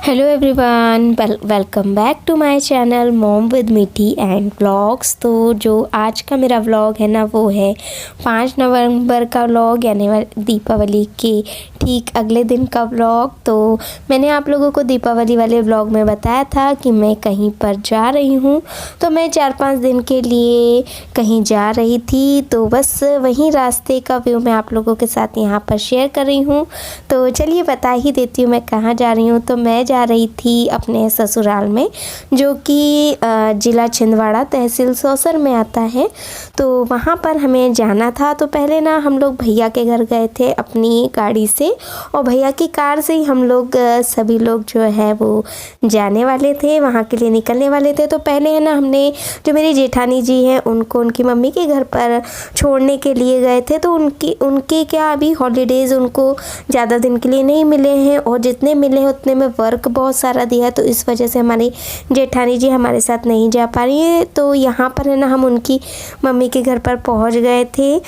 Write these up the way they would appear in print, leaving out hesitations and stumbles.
Hello everyone, welcome back to my channel mom with Meethi and vlogs. तो जो आज का मेरा व्लॉग है ना, वो है 5 नवंबर का व्लॉग, यानी दीपावली के ठीक अगले दिन का व्लॉग। तो मैंने आप लोगों को दीपावली वाले व्लॉग में बताया था कि मैं कहीं पर जा रही हूँ। तो मैं 4-5 दिन के लिए कहीं जा रही थी, तो बस वहीं रास्ते का व्यू मैं आप लोगों के साथ यहाँ पर शेयर कर रही हूँ। तो चलिए बता ही देती हूँ मैं कहाँ जा रही हूँ। तो मैं जा रही थी अपने ससुराल में, जो कि ज़िला छिंदवाड़ा तहसील सौसर में आता है। तो वहाँ पर हमें जाना था। तो पहले ना हम लोग भैया के घर गए थे अपनी गाड़ी से, और भैया की कार से ही हम लोग सभी लोग जो है वो जाने वाले थे, वहाँ के लिए निकलने वाले थे। तो पहले है ना, हमने जो मेरी जेठानी जी हैं उनको उनकी मम्मी के घर पर छोड़ने के लिए गए थे। तो उनके क्या अभी हॉलीडेज़ उनको ज़्यादा दिन के लिए नहीं मिले हैं, और जितने मिले हैं उतने में वर्क बहुत सारा दिया है। तो इस वजह से हमारी जेठानी जी हमारे साथ नहीं जा पा रही है। तो यहाँ पर है ना, हम उनकी मम्मी के घर पर पहुँच गए थे।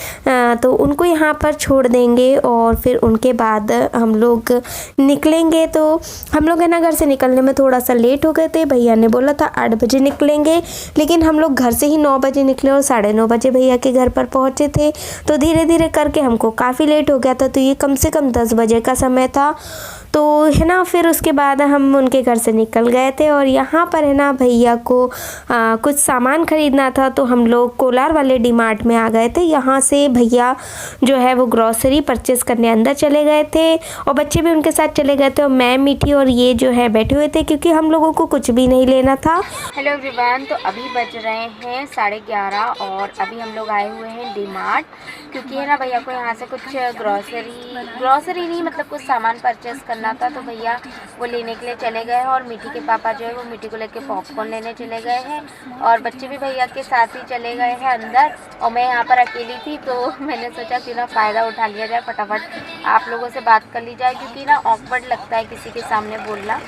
तो उनको यहाँ पर छोड़ देंगे और फिर उनके बाद हम लोग निकलेंगे। तो हम लोग है ना, घर से निकलने में थोड़ा सा लेट हो गए थे। भैया ने बोला था 8 बजे निकलेंगे, लेकिन हम लोग घर से ही 9 बजे निकले और 9:30 बजे भैया के घर पर पहुँचे थे। तो धीरे धीरे करके हमको काफ़ी लेट हो गया था। तो ये कम से कम 10 बजे का समय था। तो है ना, फिर उसके बाद हम उनके घर से निकल गए थे। और यहाँ पर है ना, भैया को कुछ सामान ख़रीदना था। तो हम लोग कोलार वाले डी मार्ट में आ गए थे। यहाँ से भैया जो है वो ग्रॉसरी परचेस करने अंदर चले गए थे, और बच्चे भी उनके साथ चले गए थे। और मैं, मीठी और ये जो है बैठे हुए थे, क्योंकि हम लोगों को कुछ भी नहीं लेना था। हेलो एवरीवन, तो अभी बज रहे हैं 11:30 और अभी हम लोग आए हुए हैं डी मार्ट, क्योंकि है ना भैया को यहाँ से कुछ ग्रॉसरी नहीं, मतलब कुछ सामान परचेस करना था। तो भैया वो लेने के लिए चले गए हैं, और मीठी के पापा जो है वो मीठी को लेके पॉपकॉर्न लेने चले गए हैं, और बच्चे भी भैया के साथ ही चले गए हैं अंदर। और मैं यहाँ पर अकेली थी, तो मैंने सोचा क्यों ना फ़ायदा उठा लिया जाए, फटाफट आप लोगों से बात कर ली जाए, क्योंकि ना ऑकवर्ड लगता है किसी के सामने बोलना।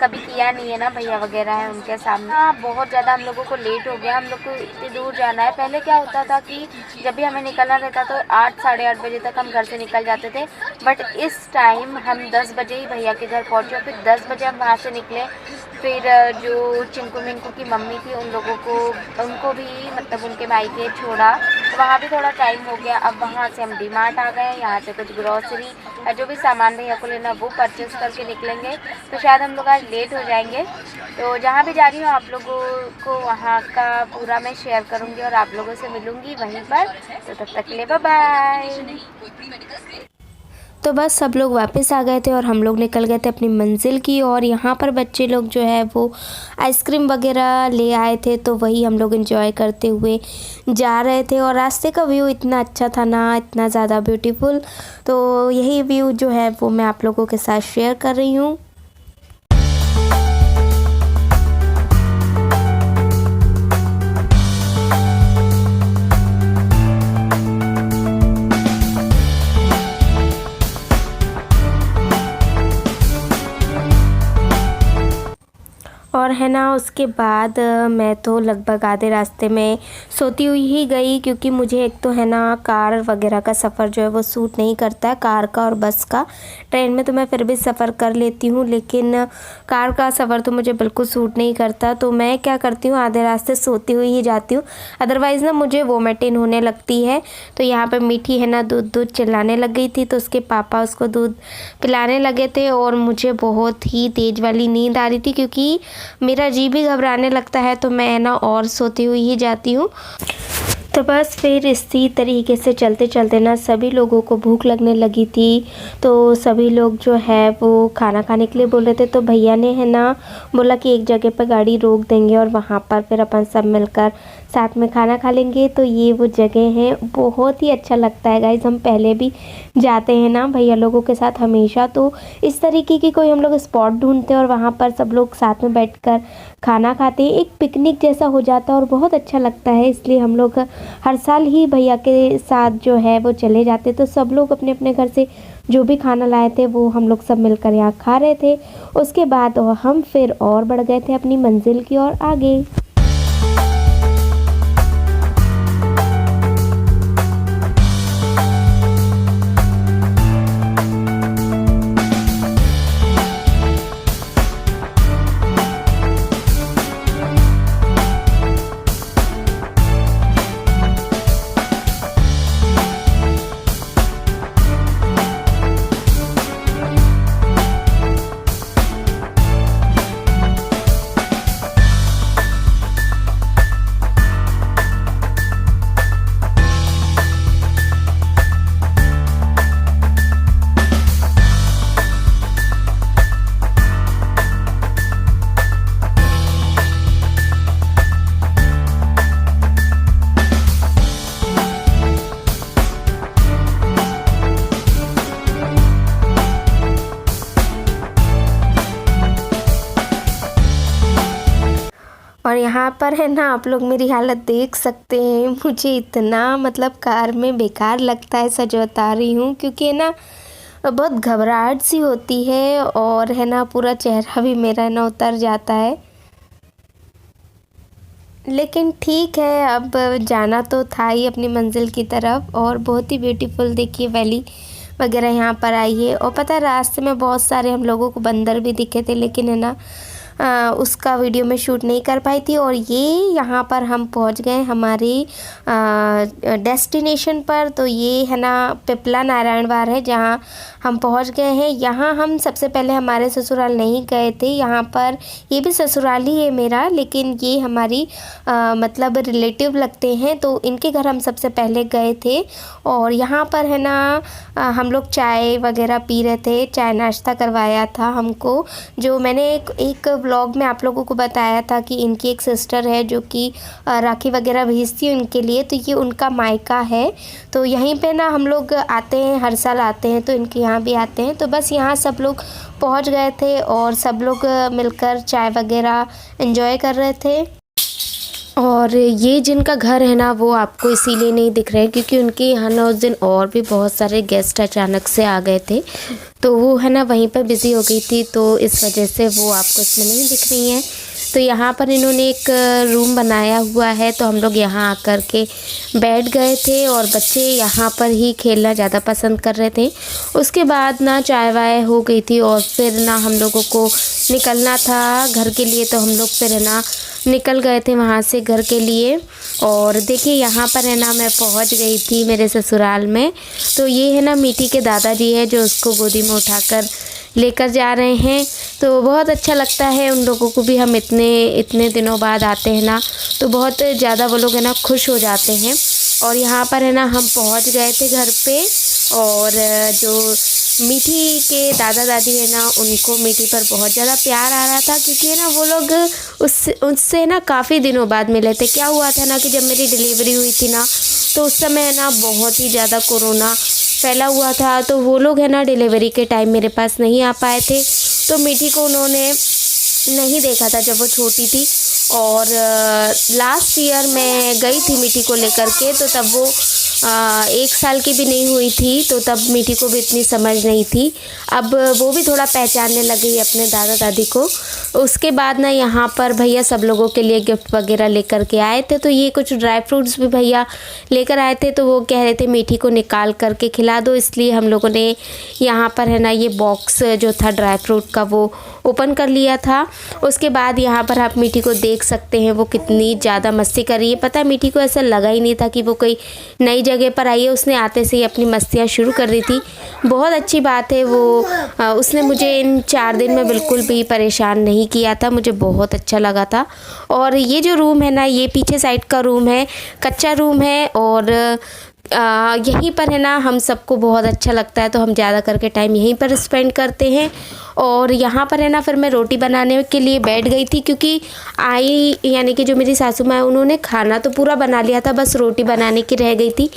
कभी किया नहीं है ना, भैया वगैरह है उनके सामने। हाँ, बहुत ज़्यादा हम लोगों को लेट हो गया। हम लोग को इतनी दूर जाना है। पहले क्या होता था कि जब भी हमें निकलना रहता तो 8 साढ़े 8 बजे तक हम घर से निकल जाते थे, बट इस टाइम हम 10 बजे ही भैया के घर पहुँचे। फिर 10 बजे हम वहाँ से निकले। फिर जो चिंकू मिंकू की मम्मी थी उनको भी मतलब उनके भाई के छोड़ा, तो वहाँ भी थोड़ा टाइम हो गया। अब वहाँ से हम डी मार्ट आ गए। यहाँ से कुछ ग्रॉसरी जो भी सामान भैया को लेना वो परचेस करके निकलेंगे। तो शायद हम लोग आज लेट हो जाएंगे। तो जहाँ भी जा रही हूँ आप लोगों को वहाँ का पूरा मैं शेयर करूँगी और आप लोगों से मिलूँगी वहीं पर। तो तब तक के लिए बाय बाय। तो बस सब लोग वापस आ गए थे और हम लोग निकल गए थे अपनी मंजिल की। और यहाँ पर बच्चे लोग जो है वो आइसक्रीम वगैरह ले आए थे, तो वही हम लोग एंजॉय करते हुए जा रहे थे। और रास्ते का व्यू इतना अच्छा था ना, इतना ज़्यादा ब्यूटीफुल। तो यही व्यू जो है वो मैं आप लोगों के साथ शेयर कर रही हूँ। और है ना, उसके बाद मैं तो लगभग आधे रास्ते में सोती हुई ही गई, क्योंकि मुझे एक तो है ना, कार वगैरह का सफ़र जो है वो सूट नहीं करता है, कार का और बस का। ट्रेन में तो मैं फिर भी सफ़र कर लेती हूँ, लेकिन कार का सफ़र तो मुझे बिल्कुल सूट नहीं करता। तो मैं क्या करती हूँ, आधे रास्ते सोती हुई ही जाती हूँ, अदरवाइज़ ना मुझे वोमिटिंग होने लगती है। तो यहाँ पर मीठी है ना, दूध चिल्लाने लग गई थी, तो उसके पापा उसको दूध पिलाने लगे थे। और मुझे बहुत ही तेज़ वाली नींद आ रही थी, क्योंकि मेरा जी भी घबराने लगता है, तो मैं ना और सोती हुई ही जाती हूँ। तो बस फिर इसी तरीके से चलते चलते ना सभी लोगों को भूख लगने लगी थी। तो सभी लोग जो है वो खाना खाने के लिए बोल रहे थे। तो भैया ने है ना बोला कि एक जगह पर गाड़ी रोक देंगे और वहाँ पर फिर अपन सब मिलकर साथ में खाना खा लेंगे। तो ये वो जगह है, बहुत ही अच्छा लगता है गाइस। हम पहले भी जाते हैं ना भैया लोगों के साथ हमेशा। तो इस तरीके की कोई हम लोग स्पॉट ढूंढते हैं और वहाँ पर सब लोग साथ में बैठकर खाना खाते हैं। एक पिकनिक जैसा हो जाता है और बहुत अच्छा लगता है। इसलिए हम लोग हर साल ही भैया के साथ जो है वो चले जाते। तो सब लोग अपने अपने घर से जो भी खाना लाए थे वो हम लोग सब मिलकर यहाँ खा रहे थे। उसके बाद हम फिर और बढ़ गए थे अपनी मंजिल की ओर आगे। यहाँ पर है ना आप लोग मेरी हालत देख सकते हैं। मुझे इतना मतलब कार में बेकार लगता है, सच बता रही हूँ, क्योंकि है ना बहुत घबराहट सी होती है और है ना पूरा चेहरा भी मेरा ना उतर जाता है। लेकिन ठीक है, अब जाना तो था ही अपनी मंजिल की तरफ। और बहुत ही ब्यूटीफुल देखिए वैली वगैरह यहाँ पर आई है। और पता है रास्ते में बहुत सारे हम लोगों को बंदर भी दिखे थे, लेकिन है ना उसका वीडियो में शूट नहीं कर पाई थी। और ये यहाँ पर हम पहुँच गए हमारी डेस्टिनेशन पर। तो ये है ना पिपला नारायण वार है जहाँ हम पहुँच गए हैं। यहाँ हम सबसे पहले हमारे ससुराल नहीं गए थे। यहाँ पर ये भी ससुराल ही है मेरा, लेकिन ये हमारी मतलब रिलेटिव लगते हैं, तो इनके घर हम सबसे पहले गए थे। और यहाँ पर है ना हम लोग चाय वगैरह पी रहे थे, चाय नाश्ता करवाया था हमको। जो मैंने एक व्लॉग में आप लोगों को बताया था कि इनकी एक सिस्टर है जो कि राखी वगैरह भेजती है उनके लिए, तो ये उनका मायका है। तो यहीं पे ना हम लोग आते हैं, हर साल आते हैं, तो इनके यहाँ भी आते हैं। तो बस यहाँ सब लोग पहुँच गए थे और सब लोग मिलकर चाय वगैरह एंजॉय कर रहे थे। और ये जिनका घर है ना वो आपको इसीलिए नहीं दिख रहे हैं क्योंकि उनके यहाँ ना उस दिन और भी बहुत सारे गेस्ट अचानक से आ गए थे, तो वो है ना वहीं पर बिज़ी हो गई थी, तो इस वजह से वो आपको इसमें नहीं दिख रही हैं। तो यहाँ पर इन्होंने एक रूम बनाया हुआ है, तो हम लोग यहाँ आकर के बैठ गए थे और बच्चे यहाँ पर ही खेलना ज़्यादा पसंद कर रहे थे। उसके बाद ना चाय वाय हो गई थी और फिर ना हम लोगों को निकलना था घर के लिए, तो हम लोग फिर है ना निकल गए थे वहाँ से घर के लिए। और देखिए यहाँ पर है ना मैं पहुँच गई थी मेरे ससुराल में। तो ये है ना मीठी के दादाजी है जो उसको गोदी में उठाकर लेकर जा रहे हैं। तो बहुत अच्छा लगता है उन लोगों को भी, हम इतने दिनों बाद आते हैं ना, तो बहुत ज़्यादा वो लोग है ना खुश हो जाते हैं। और यहाँ पर है ना हम पहुँच गए थे घर पे। और जो मीठी के दादा दादी है ना उनको मीठी पर बहुत ज़्यादा प्यार आ रहा था, क्योंकि है ना वो लोग उससे ना काफ़ी दिनों बाद मिले थे। क्या हुआ था ना कि जब मेरी डिलीवरी हुई थी ना, तो उस समय है ना बहुत ही ज़्यादा कोरोना फैला हुआ था, तो वो लोग है ना डिलीवरी के टाइम मेरे पास नहीं आ पाए थे। तो मीठी को उन्होंने नहीं देखा था जब वो छोटी थी। और लास्ट ईयर मैं गई थी मीठी को लेकर के, तो तब वो 1 साल की भी नहीं हुई थी, तो तब मीठी को भी इतनी समझ नहीं थी। अब वो भी थोड़ा पहचानने लगी अपने दादा दादी को। उसके बाद ना यहाँ पर भैया सब लोगों के लिए गिफ्ट वगैरह लेकर के आए थे, तो ये कुछ ड्राई फ्रूट्स भी भैया लेकर आए थे। तो वो कह रहे थे मीठी को निकाल करके खिला दो, इसलिए हम लोगों ने यहाँ पर है ना ये बॉक्स जो था ड्राई फ्रूट का वो ओपन कर लिया था। उसके बाद यहाँ पर आप मीठी को देख सकते हैं वो कितनी ज़्यादा मस्ती कर रही है। पता है मीठी को ऐसा लगा ही नहीं था कि वो कोई नई जगह पर आई है, उसने आते से ही अपनी मस्तियाँ शुरू कर दी थी। बहुत अच्छी बात है, वो उसने मुझे इन 4 दिन में बिल्कुल भी परेशान नहीं किया था, मुझे बहुत अच्छा लगा था। और ये जो रूम है ना, ये पीछे साइड का रूम है, कच्चा रूम है। और यहीं पर है ना हम सबको बहुत अच्छा लगता है, तो हम ज़्यादा करके टाइम यहीं पर स्पेंड करते हैं। और यहाँ पर है ना फिर मैं रोटी बनाने के लिए बैठ गई थी, क्योंकि आई यानी कि जो मेरी सासू माँ है उन्होंने खाना तो पूरा बना लिया था, बस रोटी बनाने की रह गई थी।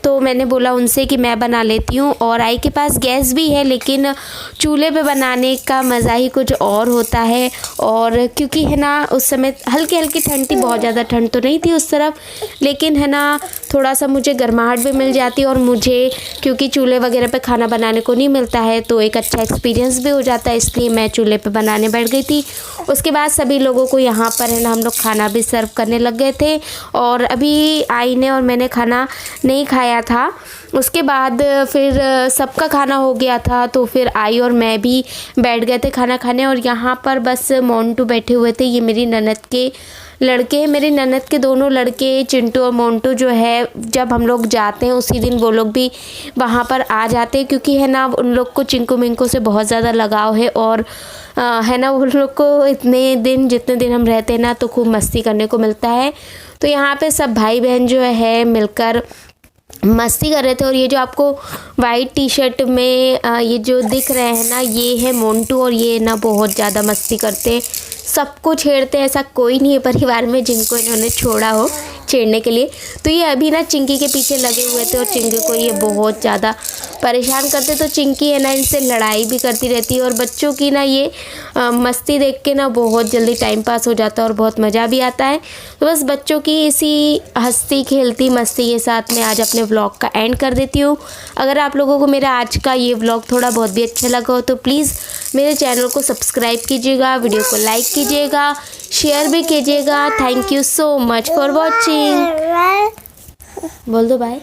तो मैंने बोला उनसे कि मैं बना लेती हूँ। और आई के पास गैस भी है, लेकिन चूल्हे पे बनाने का मज़ा ही कुछ और होता है। और क्योंकि है ना उस समय हल्की हल्की ठंड थी, बहुत ज़्यादा ठंड तो नहीं थी उस तरफ, लेकिन है ना थोड़ा सा मुझे गर्माहट भी मिल जाती। और मुझे क्योंकि चूल्हे वगैरह पे खाना बनाने को नहीं मिलता है, तो एक अच्छा एक्सपीरियंस भी हो जाता है, इसलिए मैं चूल्हे पे बनाने बैठ गई थी। उसके बाद सभी लोगों को यहाँ पर है ना हम लोग खाना भी सर्व करने लग गए थे। और अभी आई ने और मैंने खाना नहीं खाया था। उसके बाद फिर सबका खाना हो गया था, तो फिर आई और मैं भी बैठ गए थे खाना खाने। और यहाँ पर बस मोंटू बैठे हुए थे, ये मेरी ननद के लड़के हैं। मेरी ननद के दोनों लड़के चिंटू और मोंटू जो है, जब हम लोग जाते हैं उसी दिन वो लोग भी वहाँ पर आ जाते हैं, क्योंकि है ना उन लोग को चिंकू मिंकू से बहुत ज़्यादा लगाव है। और है ना उन लोग को जितने दिन हम रहते हैं ना, तो खूब मस्ती करने को मिलता है। तो यहाँ पे सब भाई बहन जो है मिलकर मस्ती कर रहे थे। और ये जो आपको वाइट टी शर्ट में ये जो दिख रहे हैं ना, ये है मोंटू। और ये ना बहुत ज़्यादा मस्ती करते हैं, सबको छेड़ते हैं, ऐसा कोई नहीं है परिवार में जिनको इन्होंने छोड़ा हो। छेड़ने के लिए। तो ये अभी ना चिंकी के पीछे लगे हुए थे और चिंकी को ये बहुत ज़्यादा परेशान करते। तो चिंकी है ना इनसे लड़ाई भी करती रहती है और बच्चों की ना ये मस्ती देख के ना बहुत जल्दी टाइम पास हो जाता है और बहुत मज़ा भी आता है। तो बस बच्चों की इसी हंसती खेलती मस्ती के साथ में आज अपने व्लॉग का एंड कर देती हूँ। अगर आप लोगों को मेरा आज का ये व्लॉग थोड़ा बहुत भी अच्छा लगा हो तो प्लीज़ मेरे चैनल को सब्सक्राइब कीजिएगा, वीडियो को लाइक कीजिएगा, शेयर भी कीजिएगा। Thank you so much for watching. बोल दो बाय।